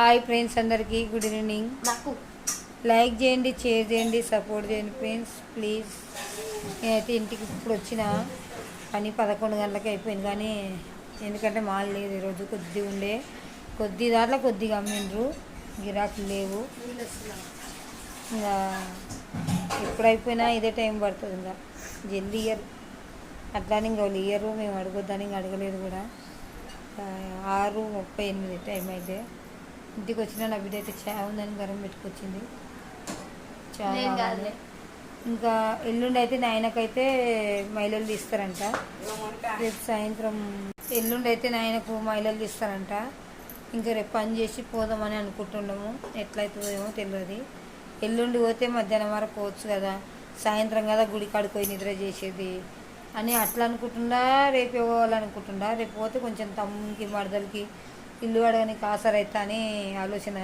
Hi friends, అందరికీ good evening. నాకు like చేయండి, షేర్ చేయండి, సపోర్ట్ చేయండి ఫ్రెండ్స్ ప్లీజ్. నేనైతే ఇంటికి ఇప్పుడు వచ్చిన పని 11 గంటలకు అయిపోయింది, కానీ ఎందుకంటే మాల్ లేదు ఈరోజు. కొద్ది దాంట్లో కొద్దిగా అమ్మిండ్రు, గిరాకులు లేవు. ఇంకా ఎప్పుడైపోయినా ఇదే టైం పడుతుంది. ఇంకా జల్దీ ఇయర్ అట్లానే ఇంకా వాళ్ళు ఇయర్ మేము అడగొద్దని ఇంకా అడగలేదు కూడా. 6:38 టైం అయితే ఇంటికి వచ్చిన నా బిడ్డ అయితే చాయ్ ఉందని గరం పెట్టుకొచ్చింది. చాయ్ కావాలి. ఇంకా ఎల్లుండి అయితే నాయనకైతే మైలలు తీస్తారంట. రేపు సాయంత్రం ఎల్లుండి అయితే నాయనకు మైలలు తీస్తారంట. ఇంకా రేపు పని చేసి పోదామని అనుకుంటున్నాము. ఎట్లయితుందో ఏమో తెలియదు. ఎల్లుండి పోతే మధ్యాహ్నం వరకు పోవచ్చు కదా, సాయంత్రం కదా గుడి కాడికి పోయి నిద్ర చేసేది అని అట్లా అనుకుంటుండా. రేపే పోవాలనుకుంటుండా. రేపు పోతే కొంచెం తమ్మునికి మరదలకి ఇల్లు అడగనికి ఆసరైతా అని ఆలోచన.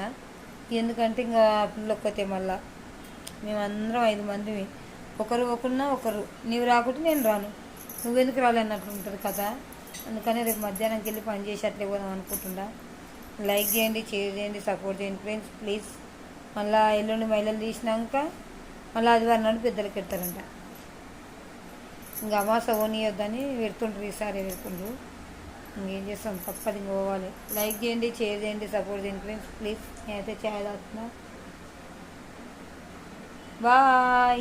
ఎందుకంటే ఇంకా పిల్లొక్కతే మళ్ళా మేమందరం 5 మంది, ఒకరు ఒకరున్నా ఒకరు. నీవు రాకుంటే నేను రాను, నువ్వెందుకు రాలేనట్లు ఉంటుంది కదా. అందుకని రేపు మధ్యాహ్నంకి వెళ్ళి పని చేసి అట్లే పోదాం అనుకుంటుండా. లైక్ చేయండి, షేర్ చేయండి, సపోర్ట్ చేయండి ఫ్రెండ్స్ ప్లీజ్. మళ్ళీ ఎల్లుండి మైలలు తీసినాక మళ్ళీ ఆదివారం నాడు పెద్దలకి పెడతారంట. ఇంకా అమాస ఓనియొద్దని పెడుతుండ్రు, ఈసారి పెడుతుండ్రు. ఇంకేం చేస్తాం, తప్పది, ఇంక పోవాలి. లైక్ చేయండి, షేర్ చేయండి, సపోర్ట్ చేయండి ఫ్రెండ్స్ ప్లీజ్. నేనైతే చాయ్ తాగుతున్నా. బాయ్.